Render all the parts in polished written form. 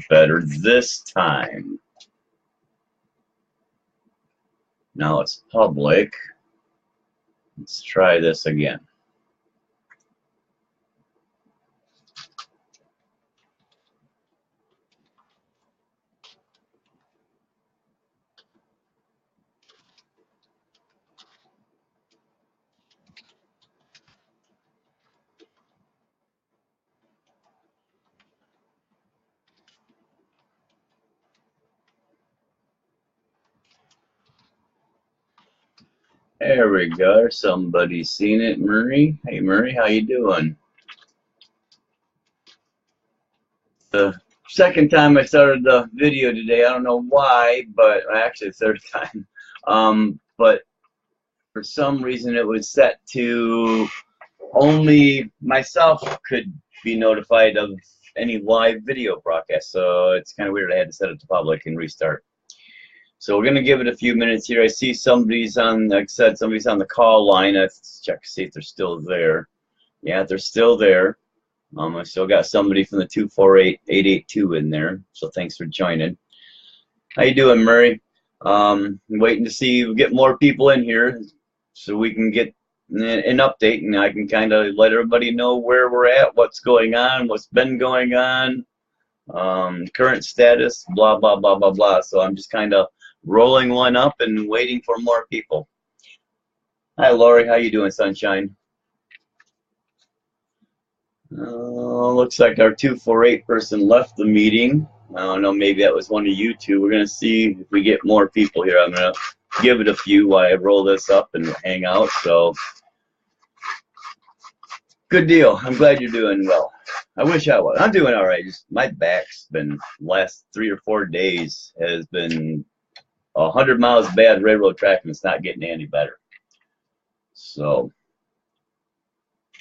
better this time. Now it's public. Let's try this again. There we go. Somebody's seen it, Murray. Hey, Murray, how you doing? The second time I started the video today. I don't know why, but actually the third time. But for some reason it was set to only myself could be notified of any live video broadcast. So it's kind of weird. I had to set it to public and restart. So we're going to give it a few minutes here. I see somebody's on, like I said, somebody's on the call line. Let's check to see if they're still there. Yeah, they're still there. I still got somebody from the 248-882 in there. So thanks for joining. How you doing, Murray? I'm waiting to see, get more people in here so we can get an update, and I can kind of let everybody know where we're at, what's going on, what's been going on, current status, blah, blah, blah, blah, blah. So I'm just kind of rolling one up and waiting for more people. Hi, Lori. How you doing, sunshine? Looks like our 248 person left the meeting. I don't know, maybe that was one of you two. We're going to see if we get more people here. I'm going to give it a few while I roll this up and hang out. So, good deal. I'm glad you're doing well. I wish I was. I'm doing all right. Just my back's been, last 3 or 4 days, has been 100 miles bad railroad track, and it's not getting any better. So,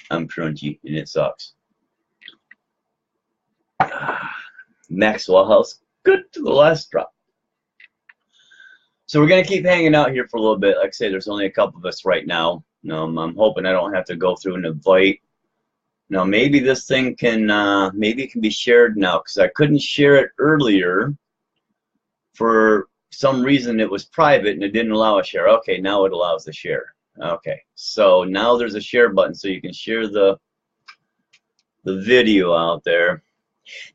I'm crunchy, and it sucks. Maxwell House, good to the last drop. So we're going to keep hanging out here for a little bit. Like I say, there's only a couple of us right now. I'm hoping I don't have to go through and invite. Now, maybe this thing can, maybe it can be shared now, because I couldn't share it earlier. For some reason, it was private, and it didn't allow a share. Okay, now it allows the share. Okay, so now there's a share button, so you can share the video out there.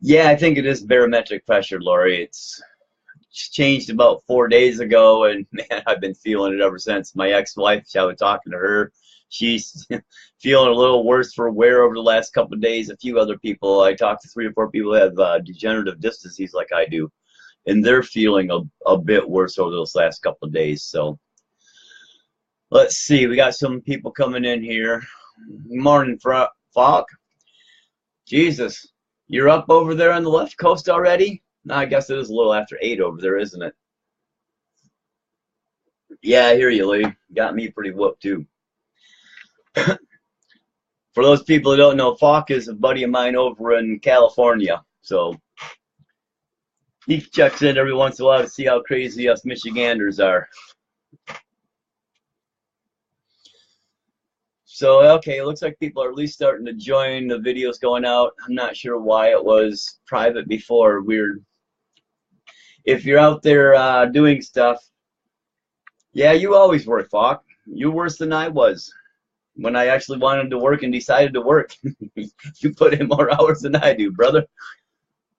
Yeah, I think it is barometric pressure, Lori. It's changed about 4 days ago, and man, I've been feeling it ever since. My ex-wife, I was talking to her. She's feeling a little worse for wear over the last couple of days. A few other people, I talked to 3 or 4 people who have degenerative disc disease like I do, and they're feeling a bit worse over those last couple of days. So let's see. We got some people coming in here. Morning, Falk. Jesus. You're up over there on the left coast already? No, I guess it is a little after 8 over there, isn't it? Yeah, I hear you, Lee. Got me pretty whooped, too. For those people who don't know, Falk is a buddy of mine over in California. So he checks in every once in a while to see how crazy us Michiganders are. So, okay, it looks like people are at least starting to join. The videos going out. I'm not sure why it was private before. Weird. If you're out there doing stuff, yeah, you always work, Falk. You're worse than I was when I actually wanted to work and decided to work. You put in more hours than I do, brother.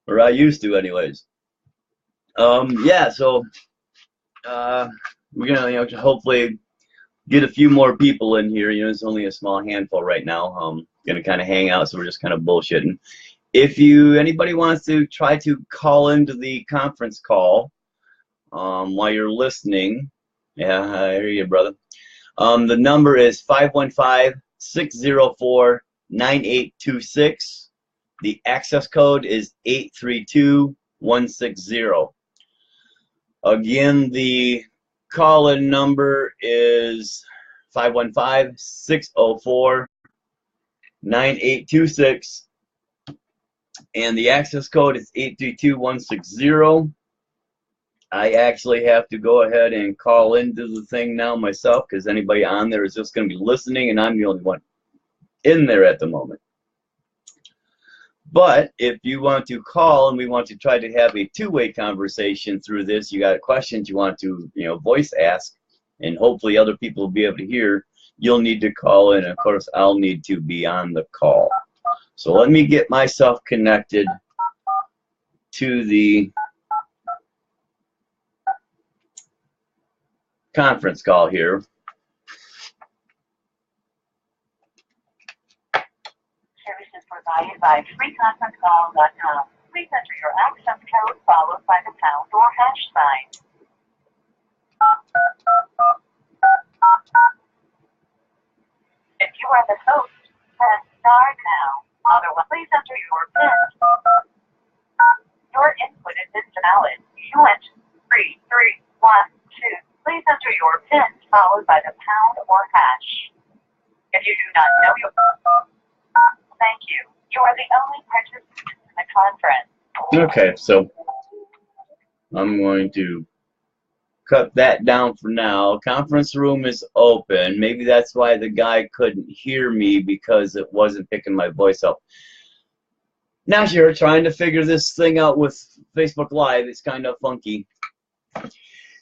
Or I used to, anyways. Yeah, so we're going to hopefully get a few more people in here. It's only a small handful right now. Gonna kind of hang out, so we're just kind of bullshitting. If anybody wants to try to call into the conference call while you're listening, yeah, I hear you, brother. The number is 515-604-9826. The access code is 832160. Again, the call-in number is 515-604-9826, and the access code is 832160. I actually have to go ahead and call into the thing now myself, because anybody on there is just going to be listening, and I'm the only one in there at the moment. But if you want to call and we want to try to have a two-way conversation through this, you got questions you want to, voice ask, and hopefully other people will be able to hear, you'll need to call in. Of course, I'll need to be on the call. So let me get myself connected to the conference call here. Services provided by freeconferencecall.com. Please enter your access code followed by the pound or hash sign. If you are the host, press star now. Otherwise, please enter your PIN. Your input is invalid. You went 3, 3, 1, 2. Please enter your PIN followed by the pound or hash. If you do not know your thank you. You are the only participant in the conference. Okay, so I'm going to cut that down for now. Conference room is open. Maybe that's why the guy couldn't hear me, because it wasn't picking my voice up. Now you're trying to figure this thing out with Facebook Live. It's kind of funky.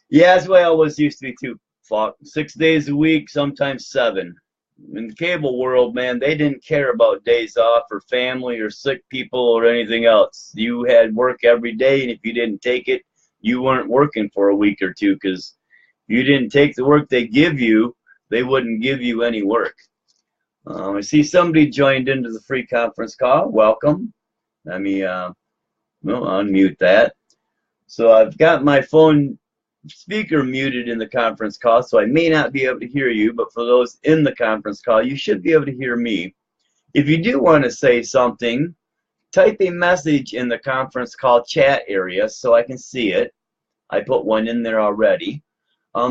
Yeah, that's the way I always used to be too. 6 days a week, sometimes 7. In the cable world, man, they didn't care about days off or family or sick people or anything else. You had work every day, and if you didn't take it, you weren't working for a week or two, because if you didn't take the work they give you, they wouldn't give you any work. I see somebody joined into the free conference call. Welcome. Let me unmute that. So I've got my phone speaker muted in the conference call, so I may not be able to hear you, but for those in the conference call, you should be able to hear me. If you do want to say something, type a message in the conference call chat area so I can see it. I put one in there already.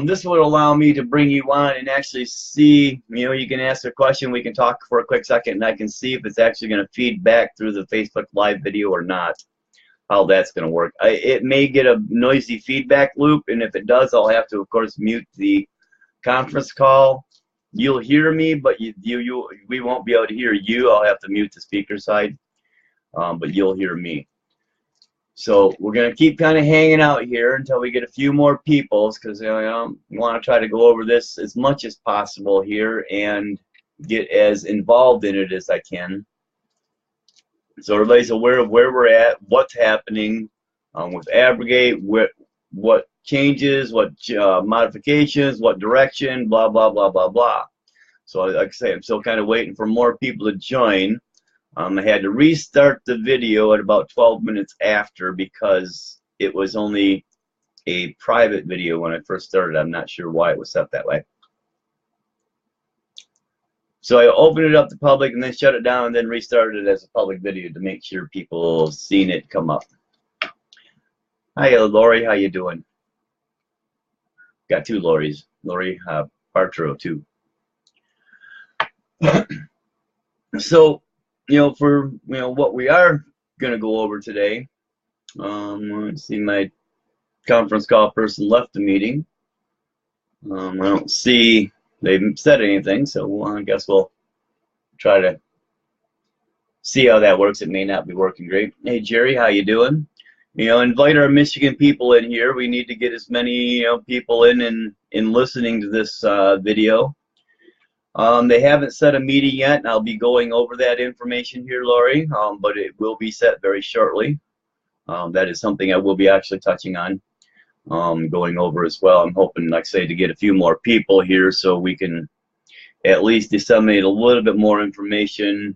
This would allow me to bring you on and actually see, you can ask a question, we can talk for a quick second, and I can see if it's actually going to feed back through the Facebook Live video or not. How that's going to work. It may get a noisy feedback loop, and if it does, I'll have to, of course, mute the conference call. You'll hear me, but we won't be able to hear you. I'll have to mute the speaker side, but you'll hear me. So we're going to keep kind of hanging out here until we get a few more people, because I want to try to go over this as much as possible here and get as involved in it as I can. So everybody's aware of where we're at, what's happening with Abrogate, what changes, what modifications, what direction, blah, blah, blah, blah, blah. So like I say, I'm still kind of waiting for more people to join. I had to restart the video at about 12 minutes after, because it was only a private video when I first started. I'm not sure why it was set that way. So I opened it up to public and then shut it down and then restarted it as a public video to make sure people have seen it come up. Hi, Lori. How you doing? Got 2 Loris. Lori Partro, too. So, for what we are going to go over today, let's see, my conference call person left the meeting. I don't see they haven't said anything, so I guess we'll try to see how that works. It may not be working great. Hey, Jerry, how you doing? Invite our Michigan people in here. We need to get as many people in listening to this video. They haven't set a meeting yet, and I'll be going over that information here, Lori, but it will be set very shortly. That is something I will be actually touching on. Going over as well. I'm hoping, like I say, to get a few more people here so we can at least disseminate a little bit more information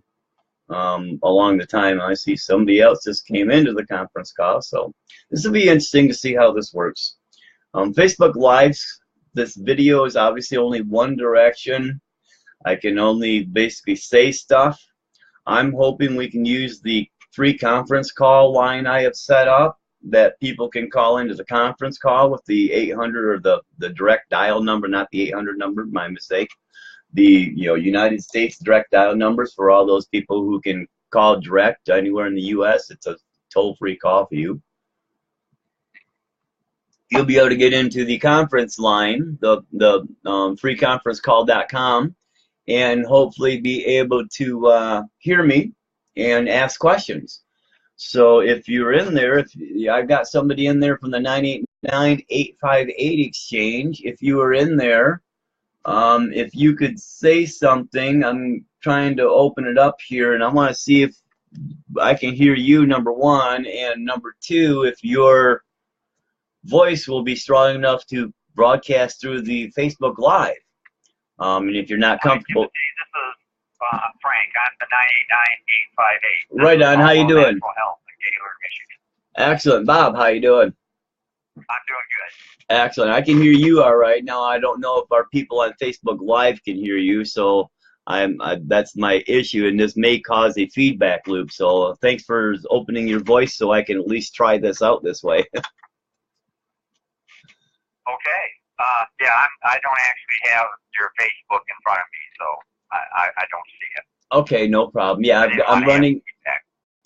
along the time. I see somebody else just came into the conference call, so this will be interesting to see how this works. Facebook Lives, this video is obviously only one direction. I can only basically say stuff. I'm hoping we can use the free conference call line I have set up, that people can call into the conference call with the 800 or the direct dial number, not the 800 number, my mistake. The United States direct dial numbers for all those people who can call direct anywhere in the U.S. It's a toll-free call for you. You'll be able to get into the conference line, the freeconferencecall.com, and hopefully be able to hear me and ask questions. So if you're in there, if I've got somebody in there from the 989-858 exchange, if you are in there, if you could say something. I'm trying to open it up here, and I want to see if I can hear you, number one, and number two, if your voice will be strong enough to broadcast through the Facebook Live. And if you're not comfortable, This is Frank. I'm the 989-858. right on. How you doing? Natural Health in Gaylord, Michigan. Excellent, Bob. How you doing? I'm doing good. Excellent. I can hear you all right. Now I don't know if our people on Facebook Live can hear you, so that's my issue, and this may cause a feedback loop. So thanks for opening your voice, so I can at least try this out this way. Okay. Yeah, I don't actually have your Facebook in front of me, so I don't see it. Okay, no problem. Yeah, I'm running.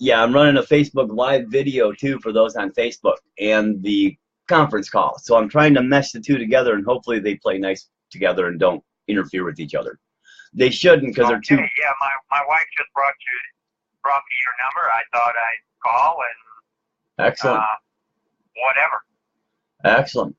Yeah, I'm running a Facebook Live video too for those on Facebook and the conference call. So I'm trying to mesh the two together, and hopefully they play nice together and don't interfere with each other. They shouldn't, because they're too. Yeah, my wife just brought me your number. I thought I'd call and Excellent. Whatever. Excellent.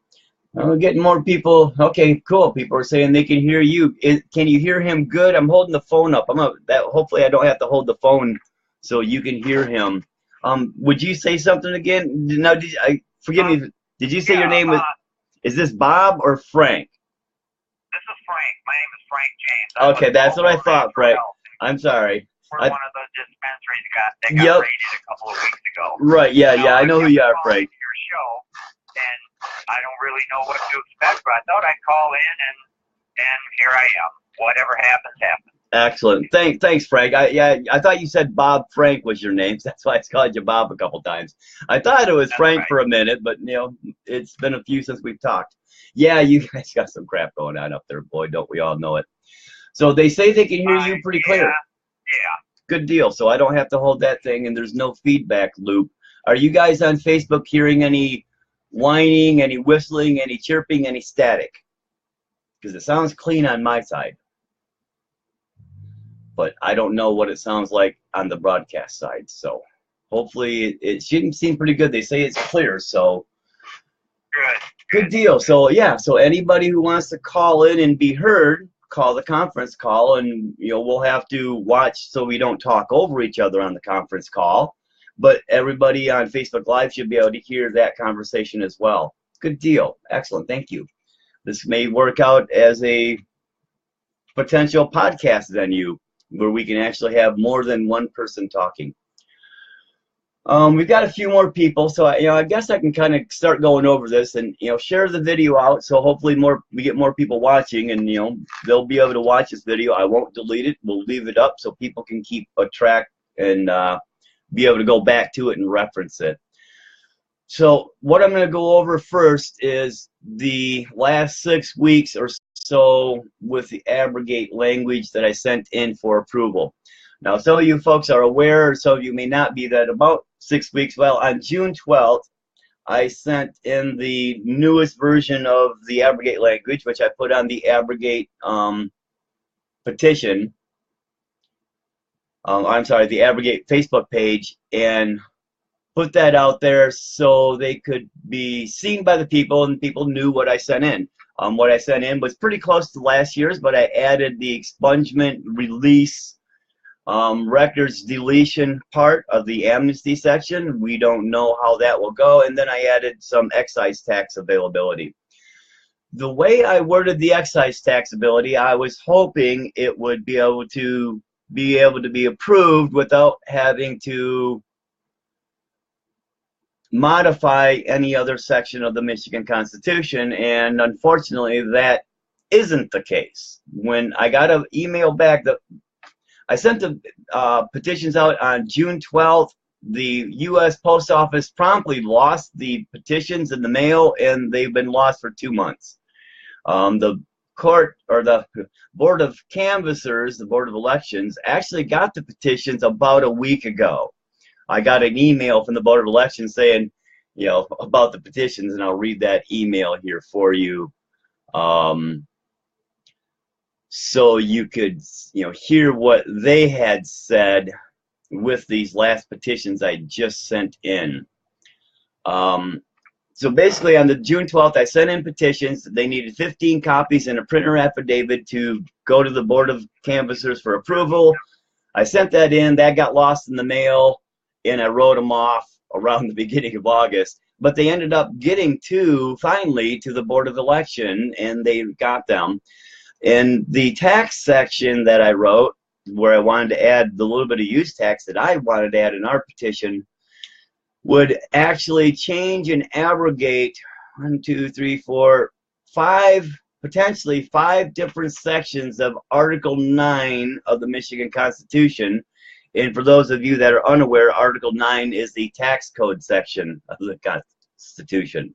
We're getting more people. Okay, cool. People are saying they can hear you. Can you hear him good? I'm holding the phone up. Hopefully I don't have to hold the phone so you can hear him. Would you say something again? No, forgive me. Did you say your name was? Is this Bob or Frank? This is Frank. My name is Frank James. Okay, that's what I thought, Frank. I'm sorry. We're one of those dispensaries that got raided a couple of weeks ago. Right. Yeah. I know who you are, Frank. Your show, and I don't really know what to expect, but I thought I'd call in, and here I am. Whatever happens, happens. Excellent. Thanks, Frank. I thought you said Bob Frank was your name. That's why I called you Bob a couple times. I thought it was Frank for a minute, but it's been a few since we've talked. Yeah, you guys got some crap going on up there, boy. Don't we all know it? So they say they can hear you pretty clear. Yeah. Good deal. So I don't have to hold that thing, and there's no feedback loop. Are you guys on Facebook hearing any whining, any whistling, any chirping, any static? Because it sounds clean on my side, but I don't know what it sounds like on the broadcast side. So hopefully it should seem pretty good. They say it's clear, so good deal. So yeah, so anybody who wants to call in and be heard, call the conference call, and we'll have to watch so we don't talk over each other on the conference call. But everybody on Facebook Live should be able to hear that conversation as well. Good deal. Excellent. Thank you. This may work out as a potential podcast venue where we can actually have more than one person talking. We've got a few more people, so I guess I can kind of start going over this and share the video out, so hopefully we get more people watching, and they'll be able to watch this video. I won't delete it. We'll leave it up so people can keep a track and be able to go back to it and reference it. So what I'm going to go over first is the last 6 weeks or so with the Abrogate language that I sent in for approval. Now, some of you folks are aware, some of you may not be, that about 6 weeks, well, on June 12th, I sent in the newest version of the Abrogate language, which I put on the Abrogate petition. I'm sorry, the Abrogate Facebook page, and put that out there so they could be seen by the people, and people knew what I sent in. What I sent in was pretty close to last year's, but I added the expungement, release, records deletion part of the amnesty section. We don't know how that will go. And then I added some excise tax availability. The way I worded the excise tax ability, I was hoping it would be able to be approved without having to modify any other section of the Michigan Constitution, and unfortunately that isn't the case. When I got an email back, that I sent the petitions out on June 12th, the U.S. Post Office promptly lost the petitions in the mail, and they've been lost for 2 months. The court, or the Board of Canvassers, the Board of Elections, actually got the petitions about a week ago. I got an email from the Board of Elections saying, about the petitions, and I'll read that email here for you, so you could, hear what they had said with these last petitions I just sent in. So basically on the June 12th, I sent in petitions. They needed 15 copies and a printer affidavit to go to the Board of Canvassers for approval. I sent that in. That got lost in the mail, and I wrote them off around the beginning of August. But they ended up getting finally to the Board of Election, and they got them. In the tax section that I wrote, where I wanted to add the little bit of use tax that I wanted to add in our petition, would actually change and abrogate 1, 2, 3, 4, 5, potentially 5 different sections of Article 9 of the Michigan Constitution. And for those of you that are unaware, Article 9 is the tax code section of the Constitution.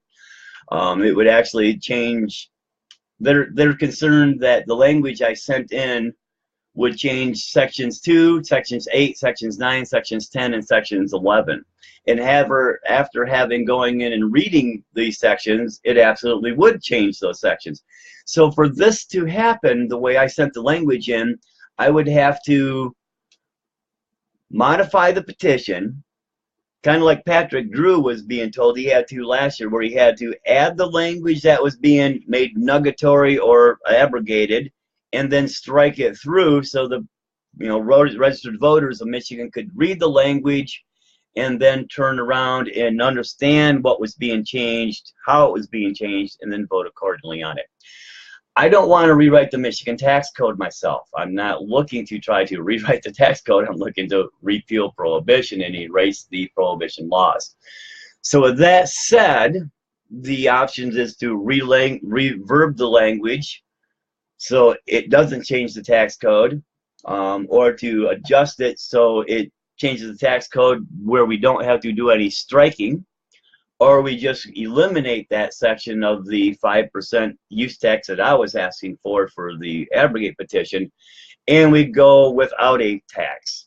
It would actually change. They're concerned that the language I sent in would change sections 2, sections 8, sections 9, sections 10, and sections 11. And after having going in and reading these sections, it absolutely would change those sections. So for this to happen, the way I sent the language in, I would have to modify the petition, kind of like Patrick Drew was being told he had to last year, where he had to add the language that was being made nugatory or abrogated, and then strike it through so the registered voters of Michigan could read the language and then turn around and understand what was being changed, how it was being changed, and then vote accordingly on it. I don't want to rewrite the Michigan tax code myself. I'm not looking to try to rewrite the tax code. I'm looking to repeal prohibition and erase the prohibition laws. So with that said, the options is to reverb the language so it doesn't change the tax code, or to adjust it so it changes the tax code where we don't have to do any striking, or we just eliminate that section of the 5% use tax that I was asking for the Abrogate petition, and we go without a tax.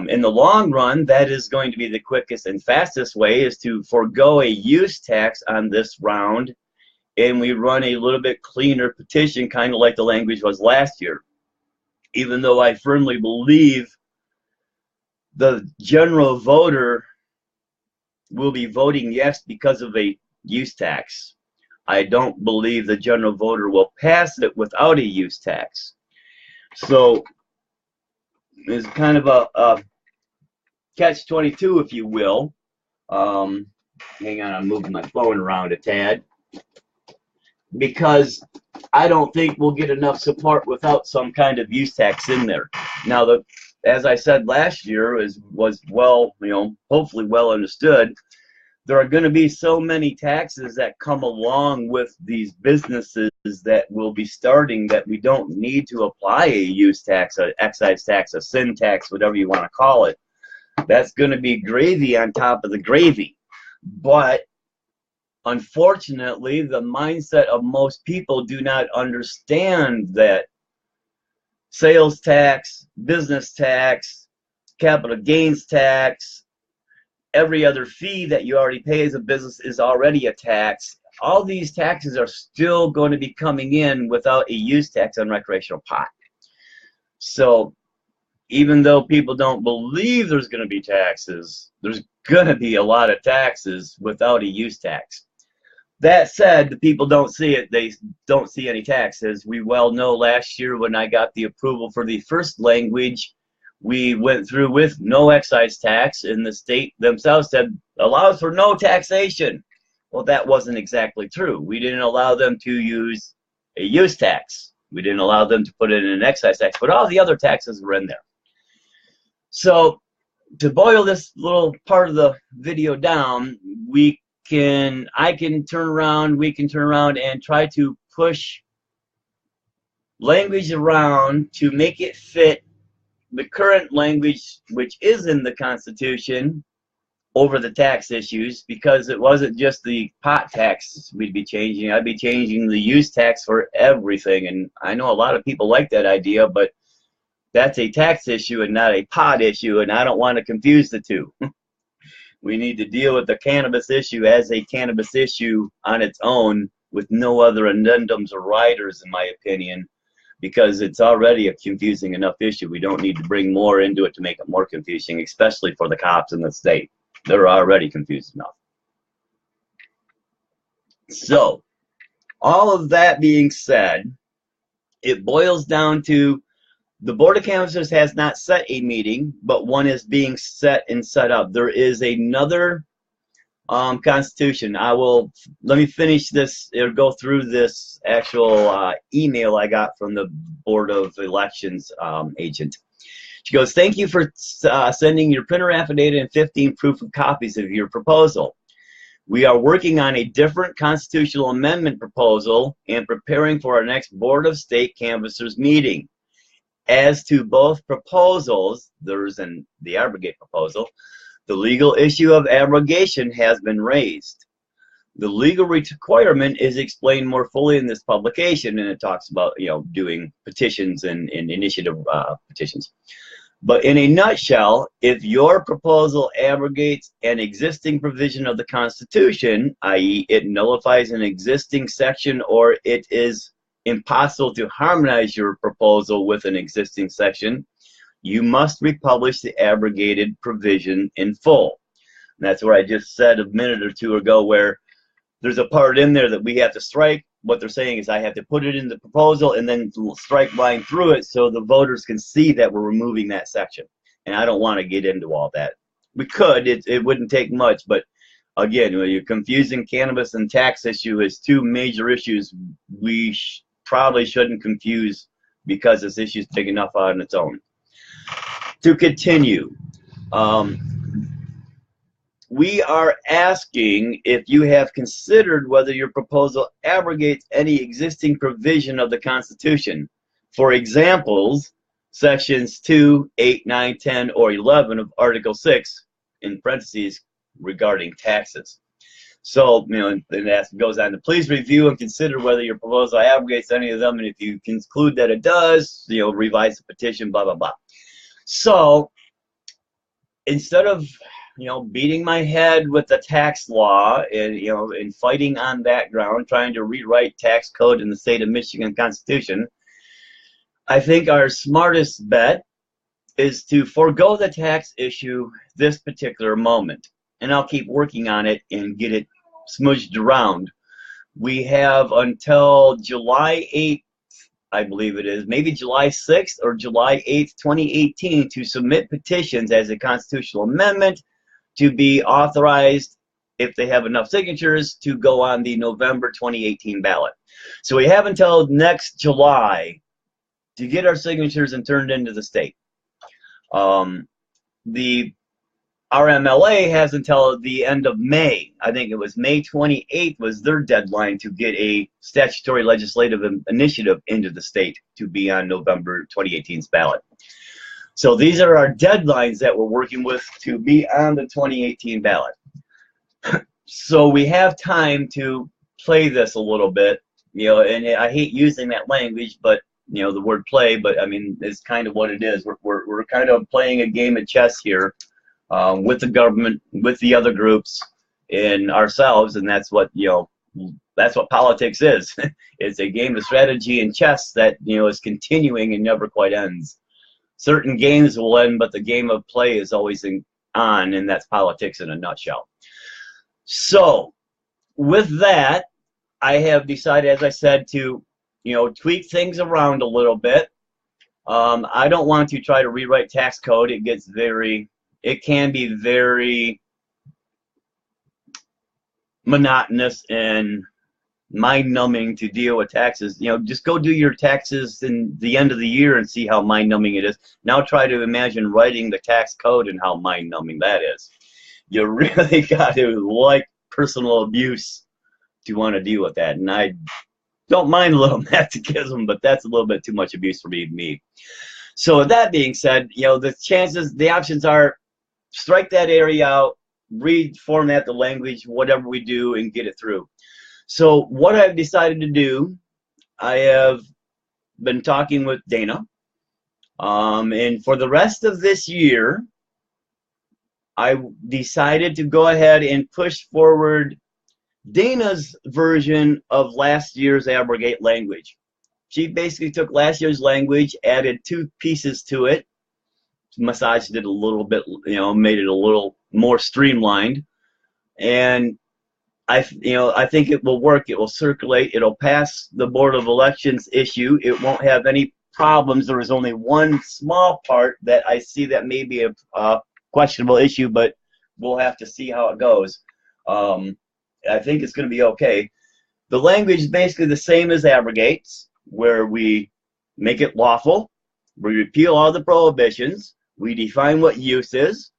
In the long run, that is going to be the quickest and fastest way, is to forego a use tax on this round, and we run a little bit cleaner petition, kind of like the language was last year. Even though I firmly believe the general voter will be voting yes because of a use tax, I don't believe the general voter will pass it without a use tax. So it's kind of a catch-22, if you will. Hang on, I'm moving my phone around a tad, because I don't think we'll get enough support without some kind of use tax in there. Now, as I said last year, was well, hopefully well understood, there are going to be so many taxes that come along with these businesses that will be starting that we don't need to apply a use tax, an excise tax, a sin tax, whatever you want to call it. That's going to be gravy on top of the gravy. But unfortunately, the mindset of most people do not understand that sales tax, business tax, capital gains tax, every other fee that you already pay as a business is already a tax. All these taxes are still going to be coming in without a use tax on recreational pot. So even though people don't believe there's going to be taxes, there's going to be a lot of taxes without a use tax. That said, the people don't see it. They don't see any taxes. We well know last year when I got the approval for the first language, we went through with no excise tax, and the state themselves said allows for no taxation. Well, that wasn't exactly true. We didn't allow them to use a use tax. We didn't allow them to put it in an excise tax, but all the other taxes were in there. So to boil this little part of the video down, we can turn around and try to push language around to make it fit the current language which is in the Constitution over the tax issues, because it wasn't just the pot tax we'd be changing. I'd be changing the use tax for everything, and I know a lot of people like that idea, but that's a tax issue and not a pot issue, and I don't want to confuse the two. We need to deal with the cannabis issue as a cannabis issue on its own, with no other addendums or riders, in my opinion. because it's already a confusing enough issue. We don't need to bring more into it to make it more confusing, especially for the cops in the state. They're already confused enough. So, all of that being said, it boils down to the Board of Canvassers has not set a meeting, but one is being set and set up. There is another constitution. Let me finish this, or go through this actual email I got from the Board of Elections agent. She goes, thank you for sending your printer affidavit and 15 proof of copies of your proposal. We are working on a different constitutional amendment proposal and preparing for our next Board of State Canvassers meeting. As to both proposals, the Abrogate proposal, the legal issue of abrogation has been raised. The legal requirement is explained more fully in this publication, and it talks about, doing petitions and initiative petitions. But in a nutshell, if your proposal abrogates an existing provision of the Constitution, i.e. it nullifies an existing section, or it is impossible to harmonize your proposal with an existing section, you must republish the abrogated provision in full. And that's where I just said a minute or two ago, where there's a part in there that we have to strike. What they're saying is I have to put it in the proposal and then strike line through it so the voters can see that we're removing that section. And I don't want to get into all that. We could, it wouldn't take much, but again, when you're confusing cannabis and tax issue as two major issues, we probably shouldn't confuse, because this issue is big enough on its own. To continue, we are asking if you have considered whether your proposal abrogates any existing provision of the Constitution. For examples, sections 2, 8, 9, 10, or 11 of Article 6, in parentheses, regarding taxes. So, and that goes on to please review and consider whether your proposal abrogates any of them, and if you conclude that it does, revise the petition, blah, blah, blah. So, instead of beating my head with the tax law and and fighting on that ground, trying to rewrite tax code in the state of Michigan Constitution, I think our smartest bet is to forego the tax issue this particular moment, and I'll keep working on it and get it smudged around. We have until July 8th, I believe it is, maybe July 6th or July 8th, 2018, to submit petitions as a constitutional amendment to be authorized, if they have enough signatures, to go on the November 2018 ballot. So we have until next July to get our signatures and turned into the state. The RMLA has until the end of May. I think it was May 28th was their deadline to get a statutory legislative initiative into the state to be on November 2018's ballot. So these are our deadlines that we're working with to be on the 2018 ballot. So we have time to play this a little bit, and I hate using that language, but the word play, but I mean, it's kind of what it is. We're kind of playing a game of chess here with the government, with the other groups, and ourselves, and that's what that's what politics is. It's a game of strategy and chess that is continuing and never quite ends. Certain games will end, but the game of play is always on, and that's politics in a nutshell. So, with that, I have decided, as I said, to tweak things around a little bit. I don't want to try to rewrite tax code. It can be very monotonous and mind-numbing to deal with taxes. Just go do your taxes in the end of the year and see how mind-numbing it is. Now try to imagine writing the tax code and how mind-numbing that is. You really got to like personal abuse to want to deal with that. And I don't mind a little masochism, but that's a little bit too much abuse for me. So with that being said, the options are strike that area out, reformat the language, whatever we do, and get it through. So what I've decided to do, I have been talking with Dana, and for the rest of this year, I decided to go ahead and push forward Dana's version of last year's Abrogate language. she basically took last year's language, added 2 pieces to it, massaged it a little bit, you know, made it a little more streamlined, and I think it will work. It will circulate. It'll pass the Board of Elections issue. It won't have any problems. There is only one small part that I see that may be a questionable issue, but we'll have to see how it goes. I think it's going to be okay. The language is basically the same as Abrogate's, where we make it lawful, we repeal all the prohibitions, we define what use is.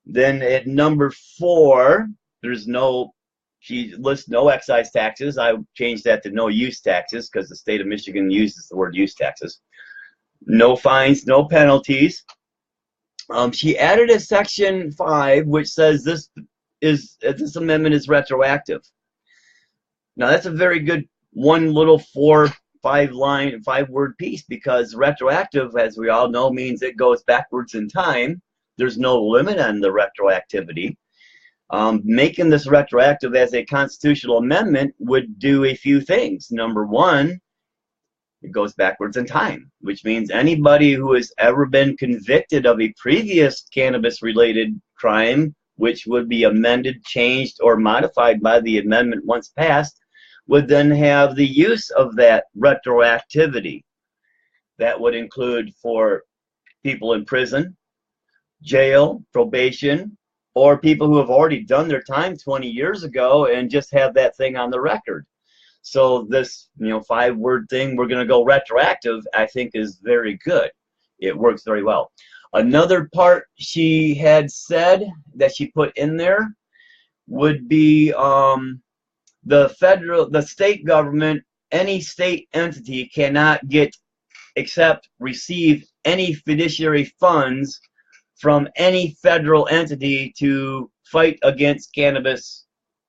Then at number 4, she lists no excise taxes. I changed that to no use taxes because the state of Michigan uses the word use taxes. No fines, no penalties. She added a section 5 which says this amendment is retroactive. Now that's a very good one little 5-word piece, because retroactive, as we all know, means it goes backwards in time. There's no limit on the retroactivity. Making this retroactive as a constitutional amendment would do a few things. Number 1, it goes backwards in time, which means anybody who has ever been convicted of a previous cannabis-related crime, which would be amended, changed, or modified by the amendment once passed, would then have the use of that retroactivity. That would include for people in prison, jail, probation, or people who have already done their time 20 years ago and just have that thing on the record. So this 5-word thing, we're going to go retroactive, I think is very good. It works very well. Another part she had said that she put in there would be the state government, any state entity cannot receive any fiduciary funds from any federal entity to fight against cannabis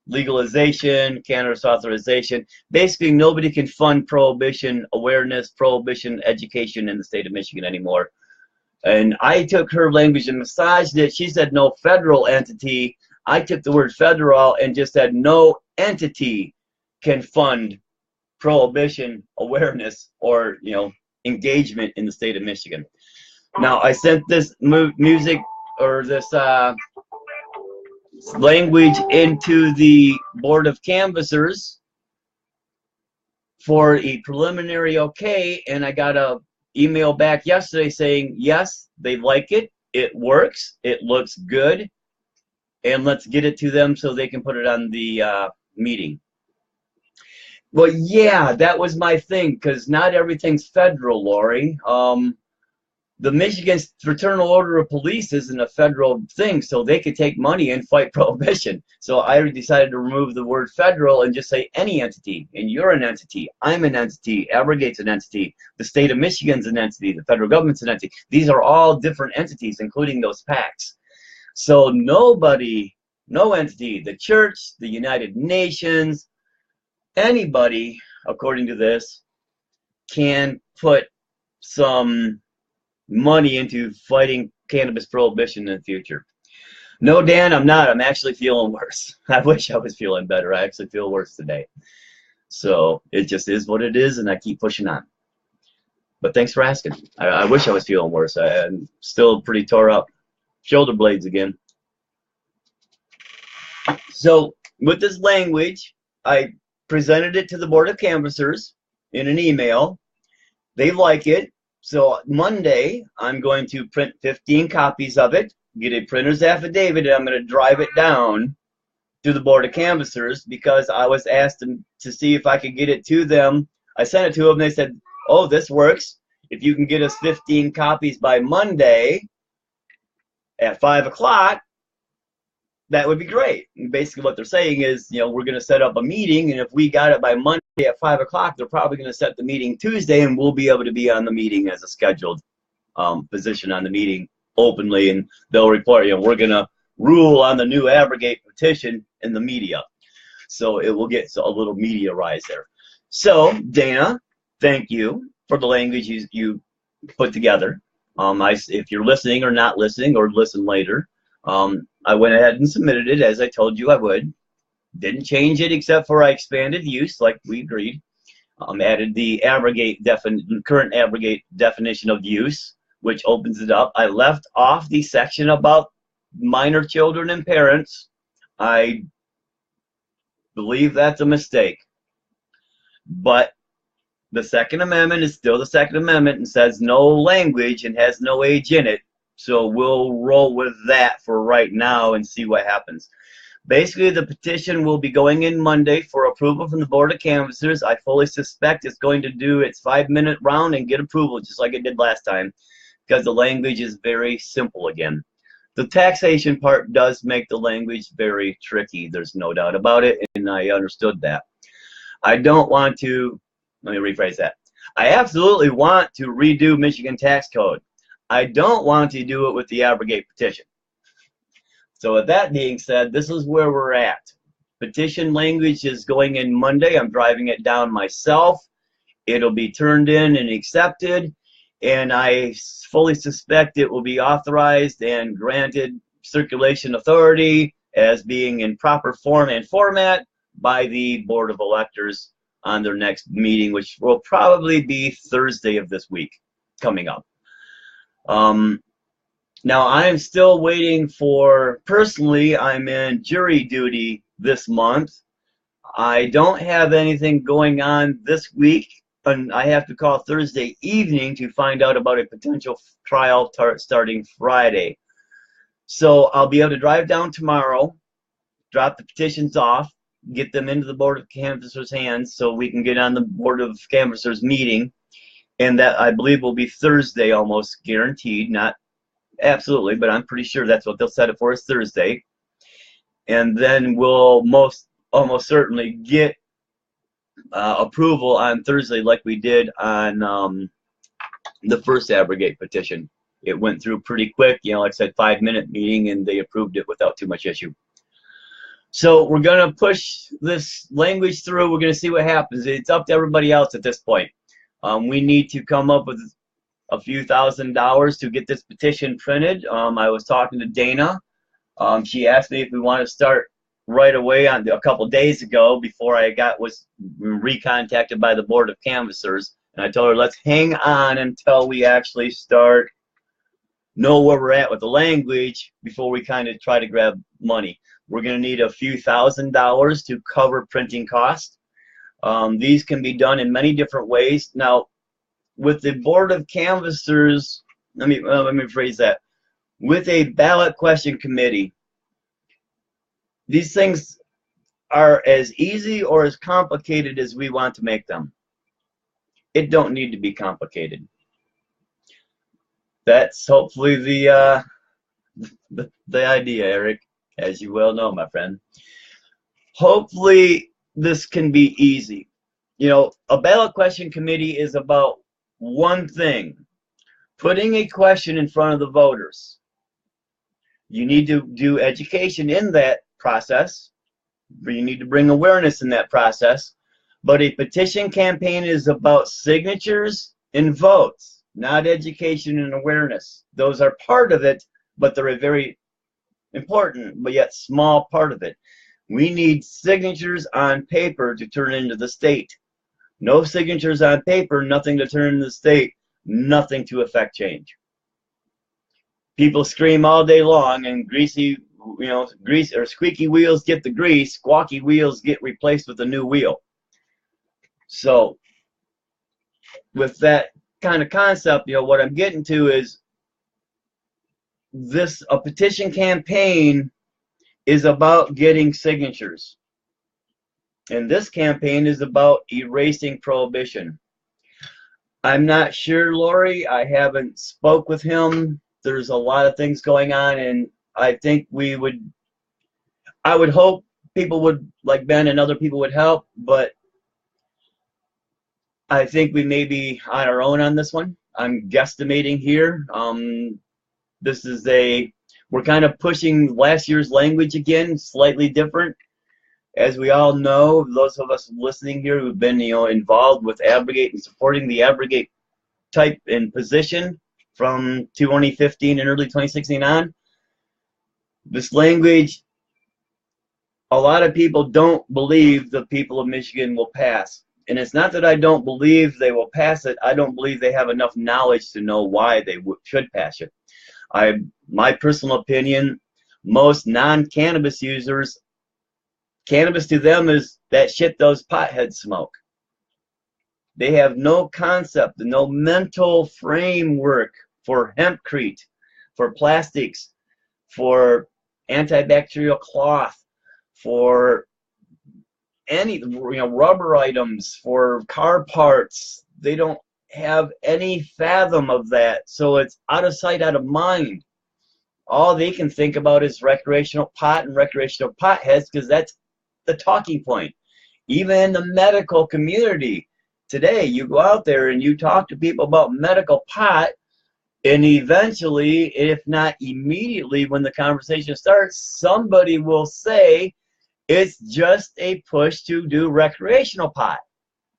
legalization, cannabis authorization. Basically, nobody can fund prohibition awareness, prohibition education in the state of Michigan anymore. And I took her language and massaged it. She said no federal entity. I took the word federal and just said no entity can fund prohibition awareness or engagement in the state of Michigan. Now I sent this music or this language into the Board of Canvassers for a preliminary okay, and I got a email back yesterday saying yes, they like it, it works, it looks good, and let's get it to them so they can put it on the meeting. Well, yeah, that was my thing, because not everything's federal, Lori. The Michigan Fraternal Order of Police isn't a federal thing, so they could take money and fight prohibition. So I decided to remove the word federal and just say any entity. And you're an entity. I'm an entity. Abrogate's an entity. The state of Michigan's an entity. The federal government's an entity. These are all different entities, including those PACs. So nobody, no entity, the church, the United Nations, anybody, according to this, can put some money into fighting cannabis prohibition in the future. No, Dan, I'm not. I'm actually feeling worse. I wish I was feeling better. I actually feel worse today. So it just is what it is, and I keep pushing on. But thanks for asking. I wish I was feeling worse. I'm still pretty tore up. Shoulder blades again. So with this language, I presented it to the Board of Canvassers in an email. They like it. So Monday, I'm going to print 15 copies of it, get a printer's affidavit, and I'm going to drive it down to the Board of Canvassers because I was asked to see if I could get it to them. I sent it to them. They said, oh, this works. If you can get us 15 copies by Monday at 5 o'clock, that would be great. And basically what they're saying is, we're going to set up a meeting, and if we got it by Monday at 5 o'clock, they're probably going to set the meeting Tuesday, and we'll be able to be on the meeting as a scheduled position on the meeting openly, and they'll report, we're going to rule on the new Abrogate petition in the media. So it will get a little media rise there. So, Dana, thank you for the language you put together. If you're listening or not listening, or listen later, I went ahead and submitted it as I told you I would. Didn't change it except for I expanded use like we agreed. Added the current abrogate definition of use, which opens it up. I left off the section about minor children and parents. I believe that's a mistake. But the Second Amendment is still the Second Amendment and says no language and has no age in it. So we'll roll with that for right now and see what happens. Basically, the petition will be going in Monday for approval from the Board of Canvassers. I fully suspect it's going to do its 5-minute round and get approval just like it did last time, because the language is very simple again. The taxation part does make the language very tricky. There's no doubt about it, and I understood that. I don't want to, let me rephrase that. I absolutely want to redo Michigan tax code. I don't want to do it with the Abrogate petition. So with that being said, this is where we're at. Petition language is going in Monday. I'm driving it down myself. It'll be turned in and accepted, and I fully suspect it will be authorized and granted circulation authority as being in proper form and format by the Board of Electors on their next meeting, which will probably be Thursday of this week coming up. Now, I am still waiting for, personally, I'm in jury duty this month. I don't have anything going on this week, and I have to call Thursday evening to find out about a potential trial starting Friday. So I'll be able to drive down tomorrow, drop the petitions off, get them into the Board of Canvassers' hands so we can get on the Board of Canvassers meeting, and that I believe will be Thursday, almost guaranteed, not absolutely, but I'm pretty sure that's what they'll set it for, is Thursday. And then we'll almost certainly get approval on Thursday like we did on the first Abrogate petition. It went through pretty quick, you know, like I said, 5-minute meeting, and they approved it without too much issue. So we're going to push this language through. We're going to see what happens. It's up to everybody else at this point. We need to come up with a few $1,000s to get this petition printed. I was talking to Dana. She asked me if we want to start right away on a couple days ago before I was recontacted by the Board of Canvassers. And I told her, let's hang on until we actually know where we're at with the language before we kind of try to grab money. We're going to need a few $1,000s to cover printing costs. These can be done in many different ways. Now, with the Board of Canvassers, let me phrase that. With a ballot question committee, these things are as easy or as complicated as we want to make them. It don't need to be complicated. That's hopefully the idea, Eric, as you well know, my friend. Hopefully this can be easy. You know, a ballot question committee is about one thing: putting a question in front of the voters. You need to do education in that process. You need to bring awareness in that process. But a petition campaign is about signatures and votes, not education and awareness. Those are part of it, but they're a very important but yet small part of it. We need signatures on paper to turn into the state. No signatures on paper, nothing to turn into the state, nothing to affect change. People scream all day long, and squeaky wheels get the grease, squawky wheels get replaced with a new wheel. So with that kind of concept, you know, what I'm getting to is a petition campaign is about getting signatures. And this campaign is about erasing prohibition. I'm not sure, Lori. I haven't spoke with him. There's a lot of things going on, and I think I would hope people would, like Ben and other people, would help, but I think we may be on our own on this one. I'm guesstimating here. We're kind of pushing last year's language again, slightly different. As we all know, those of us listening here who've been, you know, involved with Abrogate and supporting the Abrogate type and position from 2015 and early 2016 on, this language, a lot of people don't believe the people of Michigan will pass. and it's not that I don't believe they will pass it. I don't believe they have enough knowledge to know why they should pass it. My personal opinion, most non-cannabis users, cannabis to them is that shit those potheads smoke. They have no concept, no mental framework for hempcrete, for plastics, for antibacterial cloth, for any rubber items, for car parts. They don't have any fathom of that, so it's out of sight, out of mind. All they can think about is recreational pot and recreational potheads, because that's the talking point. Even in the medical community today, you go out there and you talk to people about medical pot, and eventually, if not immediately when the conversation starts, somebody will say it's just a push to do recreational pot.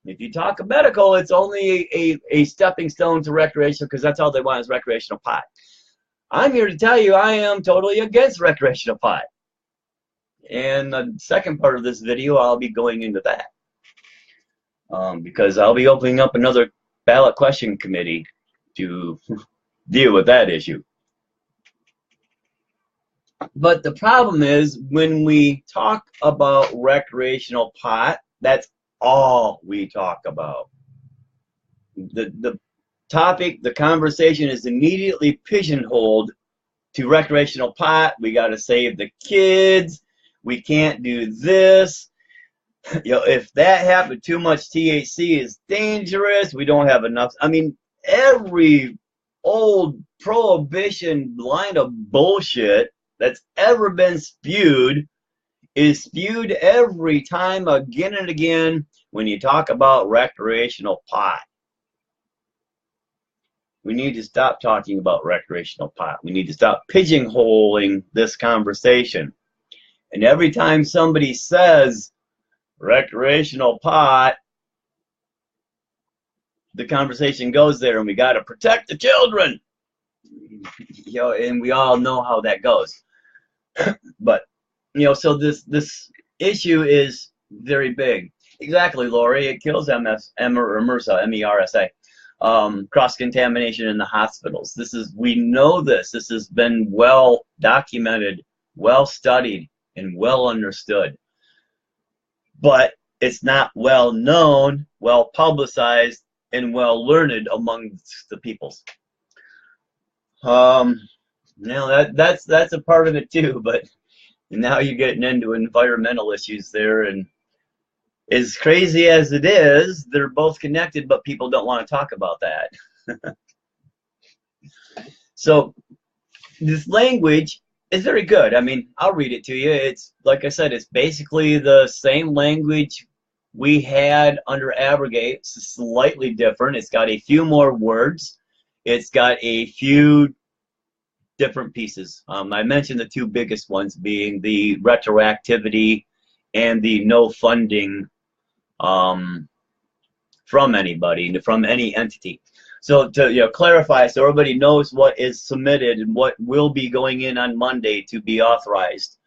If you talk medical, it's only a stepping stone to recreational, because that's all they want is recreational pot. I'm here to tell you I am totally against recreational pot. And the second part of this video, I'll be going into that. Because I'll be opening up another ballot question committee to deal with that issue. But the problem is, when we talk about recreational pot, that's all we talk about. The topic, the conversation is immediately pigeonholed to recreational pot. We got to save the kids. We can't do this. If that happened, too much THC is dangerous. We don't have enough. I mean, every old prohibition line of bullshit that's ever been spewed is spewed every time, again and again, when you talk about recreational pot. We need to stop talking about recreational pot. We need to stop pigeonholing this conversation. And every time somebody says recreational pot, the conversation goes there, and we got to protect the children. And we all know how that goes. But so this issue is very big. Exactly, Lori. It kills MRSA, M-E-R-S-A. Cross-contamination in the hospitals. We know this. This has been well documented, well studied, and well understood. But it's not well known, well publicized, and well learned amongst the peoples. Now that's a part of it too, but now you're getting into environmental issues there, and as crazy as it is, they're both connected, but people don't want to talk about that. So this language is very good. I mean, I'll read it to you. It's, like I said, it's basically the same language we had under Abrogate. It's slightly different. It's got a few more words. It's got a few different pieces. I mentioned the two biggest ones being the retroactivity and the no funding from anybody, from any entity. So to clarify, so everybody knows what is submitted and what will be going in on Monday to be authorized.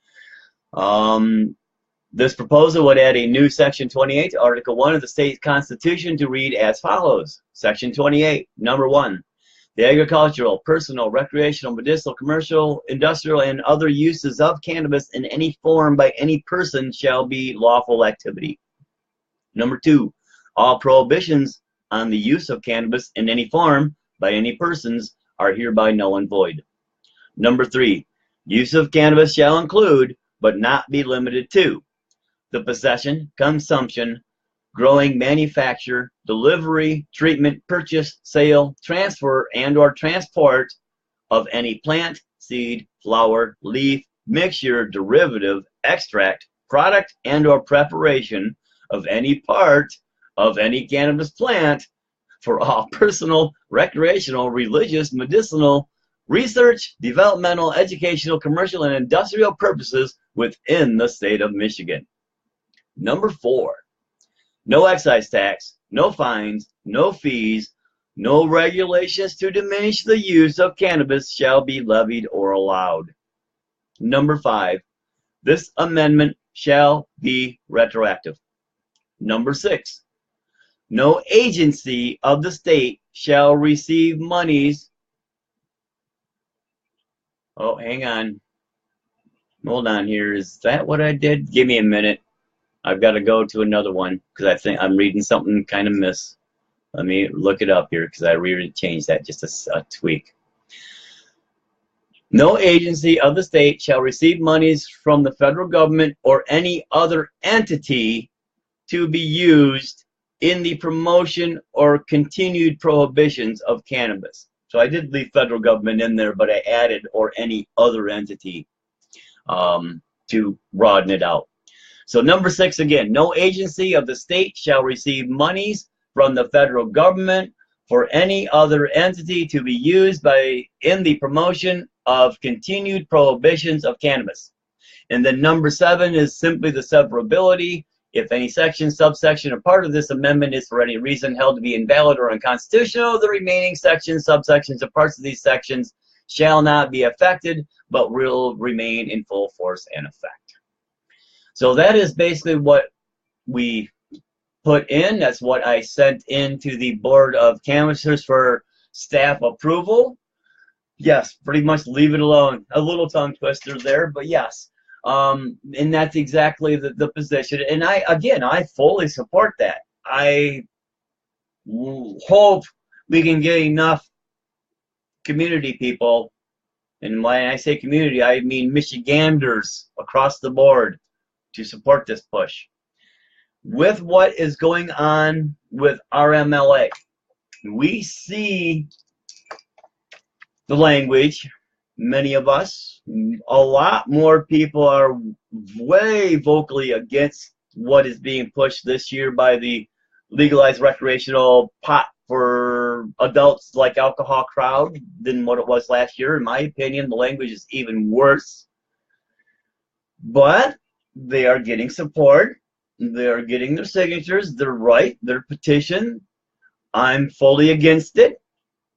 This proposal would add a new Section 28 to Article 1 of the state constitution to read as follows. Section 28, number 1. The agricultural, personal, recreational, medicinal, commercial, industrial, and other uses of cannabis in any form by any person shall be lawful activity. Number 2. All prohibitions on the use of cannabis in any form by any persons are hereby null and void. Number 3. Use of cannabis shall include, but not be limited to, the possession, consumption, growing, manufacture, delivery, treatment, purchase, sale, transfer, and/or transport of any plant, seed, flower, leaf, mixture, derivative, extract, product, and/or preparation of any part of any cannabis plant for all personal, recreational, religious, medicinal, research, developmental, educational, commercial, and industrial purposes within the state of Michigan. Number 4. No excise tax, no fines, no fees, no regulations to diminish the use of cannabis shall be levied or allowed. Number 5. This amendment shall be retroactive. Number 6. no agency of the state shall receive monies. Oh, hang on. Hold on here. Is that what I did? Give me a minute. I've got to go to another one because I think I'm reading something kind of miss. Let me look it up here because I really changed that just a tweak. No agency of the state shall receive monies from the federal government or any other entity to be used in the promotion or continued prohibitions of cannabis. So I did leave federal government in there, but I added or any other entity to broaden it out. So number 6 again, no agency of the state shall receive monies from the federal government for any other entity to be used in the promotion of continued prohibitions of cannabis. And then number 7 is simply the severability. If any section, subsection, or part of this amendment is for any reason held to be invalid or unconstitutional, the remaining sections, subsections, or parts of these sections shall not be affected, but will remain in full force and effect. So that is basically what we put in. That's what I sent into the Board of Canvassers for staff approval. Yes, pretty much leave it alone. A little tongue twister there, but yes. And that's exactly the position. And I fully support that. I hope we can get enough community people, and when I say community, I mean Michiganders across the board, to support this push. With what is going on with RMLA, we see the language. Many of us, a lot more people are way vocally against what is being pushed this year by the legalized recreational pot for adults like alcohol crowd than what it was last year. In my opinion, the language is even worse. But they are getting support. They are getting their signatures. They're right. Their petition. I'm fully against it.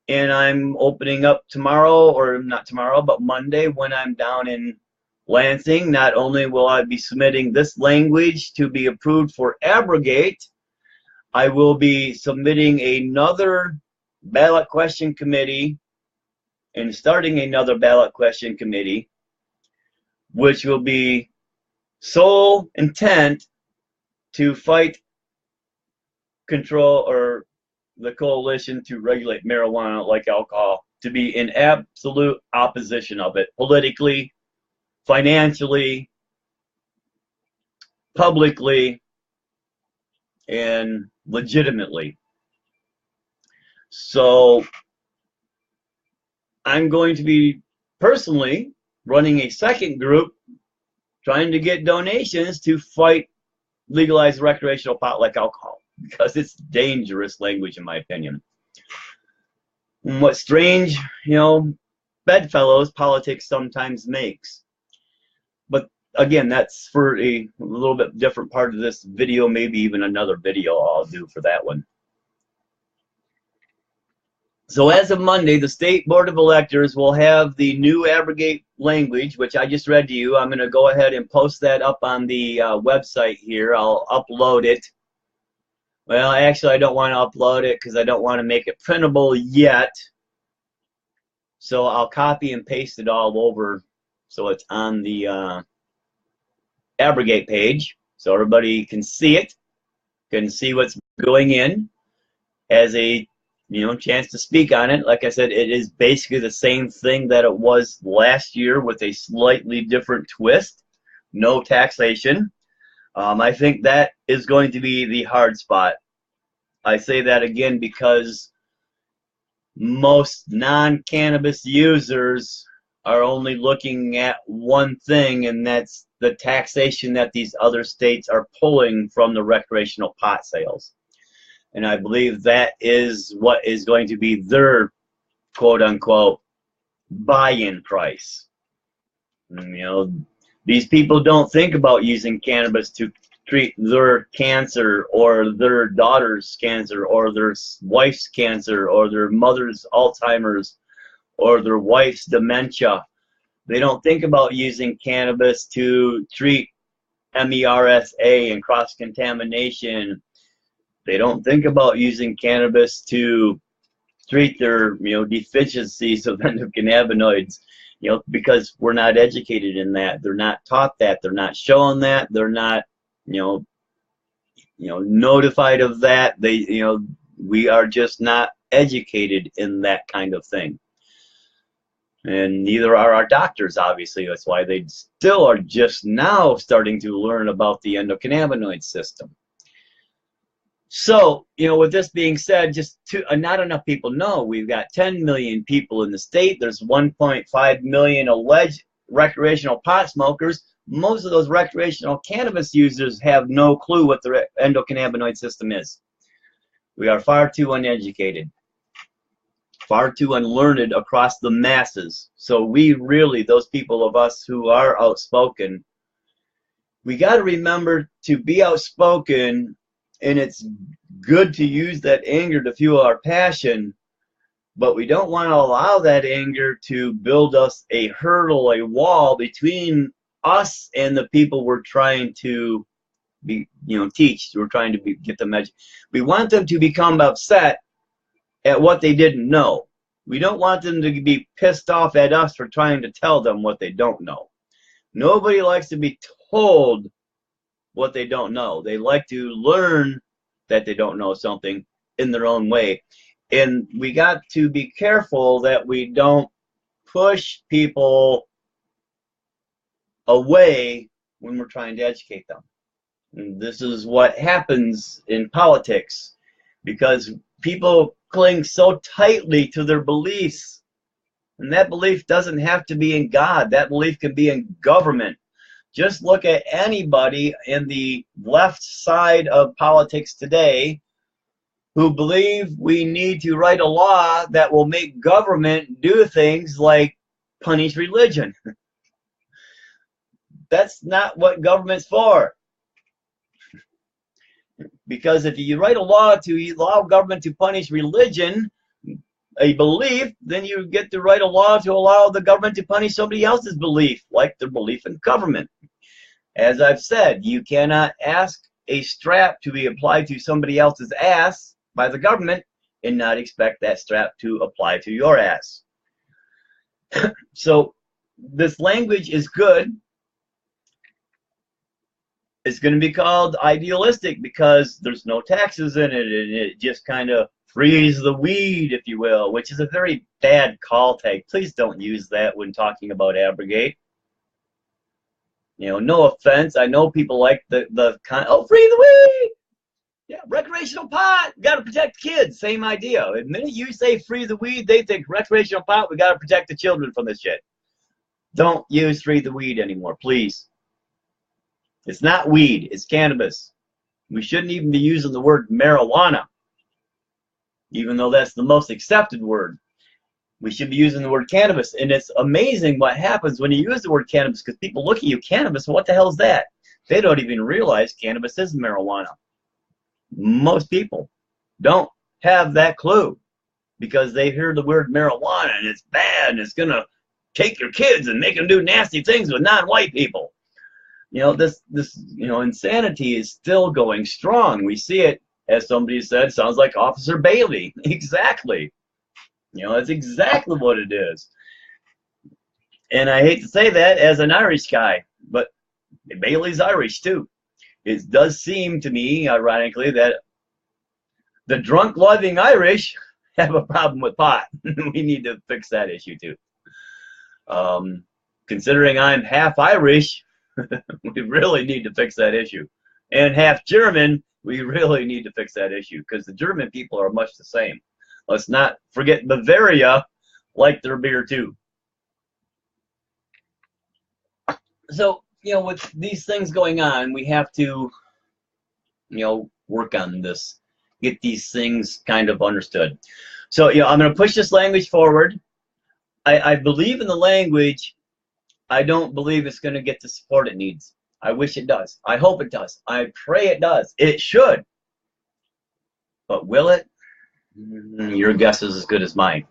And I'm opening up tomorrow, or not tomorrow, but Monday when I'm down in Lansing. Not only will I be submitting this language to be approved for Abrogate, I will be submitting another ballot question committee and starting another ballot question committee, which will be sole intent to fight control or the coalition to regulate marijuana like alcohol, to be in absolute opposition of it, politically, financially, publicly, and legitimately. So I'm going to be personally running a second group trying to get donations to fight legalized recreational pot like alcohol, because it's dangerous language in my opinion. And what strange, bedfellows politics sometimes makes. But again, that's for a little bit different part of this video, maybe even another video I'll do for that one. So as of Monday, the State Board of Electors will have the new Abrogate language, which I just read to you. I'm going to go ahead and post that up on the website here. I'll upload it. Well, actually, I don't want to upload it because I don't want to make it printable yet. So I'll copy and paste it all over so it's on the Abrogate page so everybody can see it, can see what's going in as a chance to speak on it. Like I said, it is basically the same thing that it was last year with a slightly different twist. No taxation. I think that is going to be the hard spot. I say that again because most non-cannabis users are only looking at one thing, and that's the taxation that these other states are pulling from the recreational pot sales. And I believe that is what is going to be their quote-unquote buy-in price. These people don't think about using cannabis to treat their cancer or their daughter's cancer or their wife's cancer or their mother's Alzheimer's or their wife's dementia. They don't think about using cannabis to treat MERSA and cross-contamination, They don't think about using cannabis to treat their, deficiencies of endocannabinoids, because we're not educated in that. They're not taught that. They're not shown that. They're not, notified of that. We are just not educated in that kind of thing. And neither are our doctors, obviously. That's why they still are just now starting to learn about the endocannabinoid system. So, with this being said, not enough people know. We've got 10 million people in the state. There's 1.5 million alleged recreational pot smokers. Most of those recreational cannabis users have no clue what the endocannabinoid system is. We are far too uneducated, far too unlearned across the masses. So we really, those people of us who are outspoken, we got to remember to be outspoken, and it's good to use that anger to fuel our passion, but we don't want to allow that anger to build us a hurdle, a wall between us and the people we're trying to teach. We're trying to get them educated. We want them to become upset at what they didn't know. We don't want them to be pissed off at us for trying to tell them what they don't know. Nobody likes to be told what they don't know. They like to learn that they don't know something in their own way. And we got to be careful that we don't push people away when we're trying to educate them. And this is what happens in politics, because people cling so tightly to their beliefs. And that belief doesn't have to be in God. That belief can be in government. Just look at anybody in the left side of politics today who believe we need to write a law that will make government do things like punish religion. That's not what government's for. Because if you write a law to allow government to punish religion, a belief, then you get to write a law to allow the government to punish somebody else's belief, like their belief in government. As I've said, you cannot ask a strap to be applied to somebody else's ass by the government and not expect that strap to apply to your ass. So this language is good. It's going to be called idealistic because there's no taxes in it, and it just kind of frees the weed, if you will, which is a very bad call tag. Please don't use that when talking about Abrogate. No offense. I know people like free the weed. Yeah, recreational pot. Got to protect kids. Same idea. The minute you say free the weed, they think recreational pot. We got to protect the children from this shit. Don't use free the weed anymore, please. It's not weed. It's cannabis. We shouldn't even be using the word marijuana, even though that's the most accepted word. We should be using the word cannabis. And it's amazing what happens when you use the word cannabis, because people look at you, cannabis, what the hell is that? They don't even realize cannabis is marijuana. Most people don't have that clue because they hear the word marijuana and it's bad and it's going to take your kids and make them do nasty things with non-white people. This insanity is still going strong. We see it, as somebody said, sounds like Officer Bailey. Exactly. That's exactly what it is. And I hate to say that as an Irish guy, but Bailey's Irish too. It does seem to me, ironically, that the drunk-loving Irish have a problem with pot. We need to fix that issue too. Considering I'm half Irish, we really need to fix that issue. And half German, we really need to fix that issue, because the German people are much the same. Let's not forget Bavaria like their beer too. So, with these things going on, we have to, work on this, get these things kind of understood. So, I'm going to push this language forward. I believe in the language. I don't believe it's going to get the support it needs. I wish it does. I hope it does. I pray it does. It should. But will it? Your guess is as good as mine.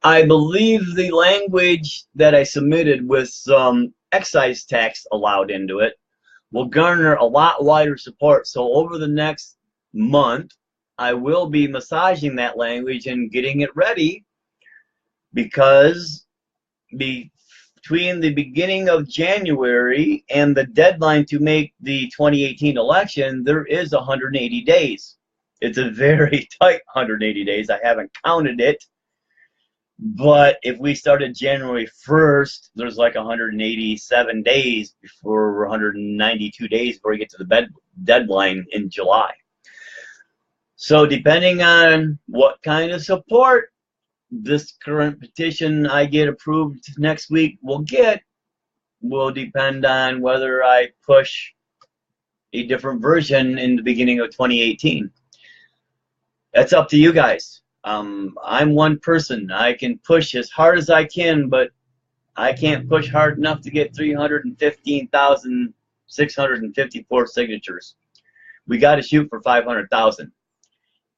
I believe the language that I submitted with some excise tax allowed into it will garner a lot wider support. So over the next month, I will be massaging that language and getting it ready, because between the beginning of January and the deadline to make the 2018 election, there is 180 days. It's a very tight 180 days. I haven't counted it, but if we started January 1st, there's like 187 days before 192 days before we get to the deadline in July. So depending on what kind of support this current petition I get approved next week will depend on whether I push a different version in the beginning of 2018. That's up to you guys. I'm one person. I can push as hard as I can, but I can't push hard enough to get 315,654 signatures. We got to shoot for 500,000.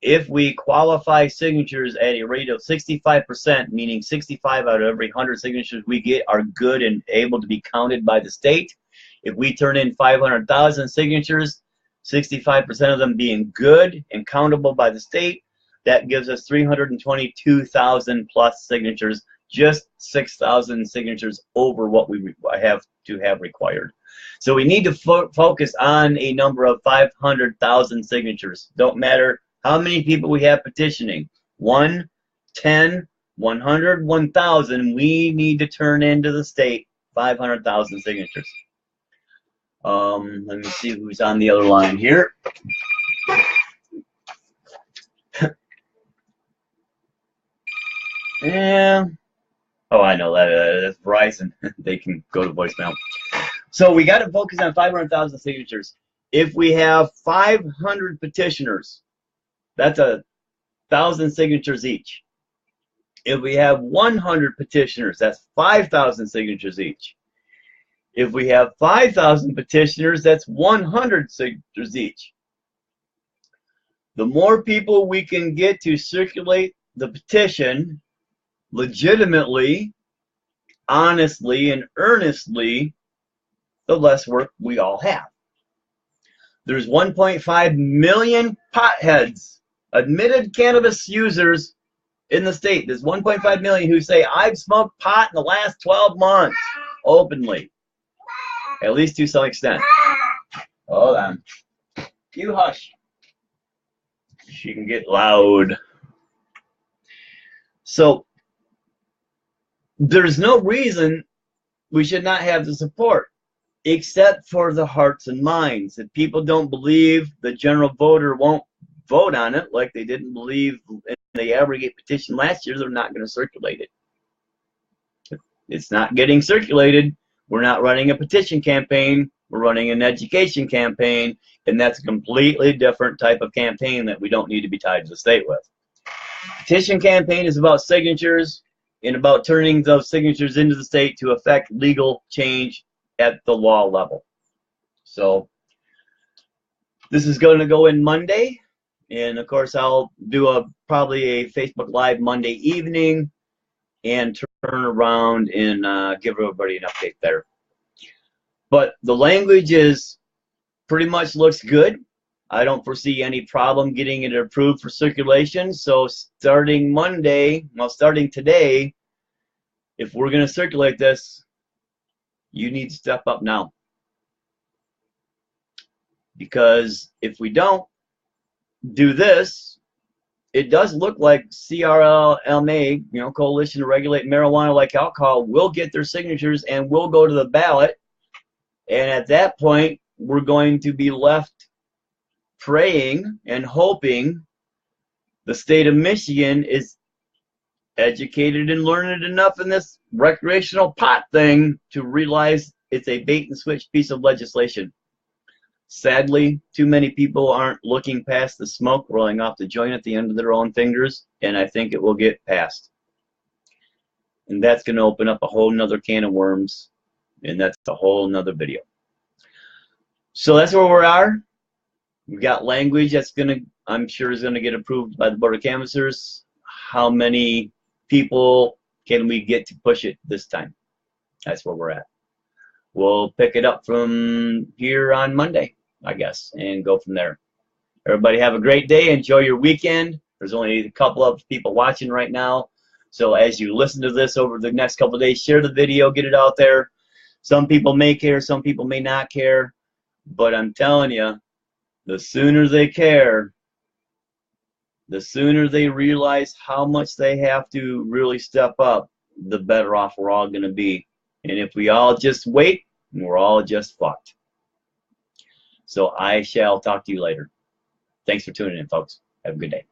If we qualify signatures at a rate of 65%, meaning 65 out of every 100 signatures we get are good and able to be counted by the state, if we turn in 500,000 signatures, 65% of them being good and countable by the state, that gives us 322,000 plus signatures, just 6,000 signatures over what we have to have required. So we need to focus on a number of 500,000 signatures. Don't matter how many people we have petitioning, 1, 10, 100, 1,000, we need to turn into the state 500,000 signatures. Let me see who's on the other line here. Yeah. Oh, I know that. That's Verizon. They can go to voicemail. So we got to focus on 500,000 signatures. If we have 500 petitioners, that's 1,000 signatures each. If we have 100 petitioners, that's 5,000 signatures each. If we have 5,000 petitioners, that's 100 signatures each. The more people we can get to circulate the petition legitimately, honestly, and earnestly, the less work we all have. There's 1.5 million potheads, admitted cannabis users in the state. There's 1.5 million who say, I've smoked pot in the last 12 months, openly, at least to some extent. Hold on. You hush. She can get loud. So, there's no reason we should not have the support, except for the hearts and minds. If people don't believe the general voter won't vote on it, like they didn't believe in the Abrogate petition last year, they're not going to circulate it. If it's not getting circulated, we're not running a petition campaign, we're running an education campaign, and that's a completely different type of campaign that we don't need to be tied to the state with. Petition campaign is about signatures and about turning those signatures into the state to affect legal change at the law level. So this is going to go in Monday, and of course I'll do probably a Facebook Live Monday evening and turn around and give everybody an update there. But the language is pretty much looks good. I don't foresee any problem getting it approved for circulation. So starting Monday, well, starting today, if we're going to circulate this, you need to step up now. Because if we don't do this, it does look like CRLMA, Coalition to Regulate Marijuana Like Alcohol, will get their signatures and will go to the ballot. And at that point, we're going to be left praying and hoping the state of Michigan is educated and learned enough in this recreational pot thing to realize it's a bait and switch piece of legislation. Sadly, too many people aren't looking past the smoke rolling off the joint at the end of their own fingers, and I think it will get passed. And that's going to open up a whole nother can of worms, and that's a whole nother video. So that's where we are. We've got language that's I'm sure is going to get approved by the Board of Canvassers. How many people can we get to push it this time? That's where we're at. We'll pick it up from here on Monday, I guess, and go from there. Everybody have a great day. Enjoy your weekend. There's only a couple of people watching right now. So as you listen to this over the next couple of days, share the video, get it out there. Some people may care, some people may not care. But I'm telling you, the sooner they care, the sooner they realize how much they have to really step up, the better off we're all going to be. And if we all just wait, we're all just fucked. So I shall talk to you later. Thanks for tuning in, folks. Have a good day.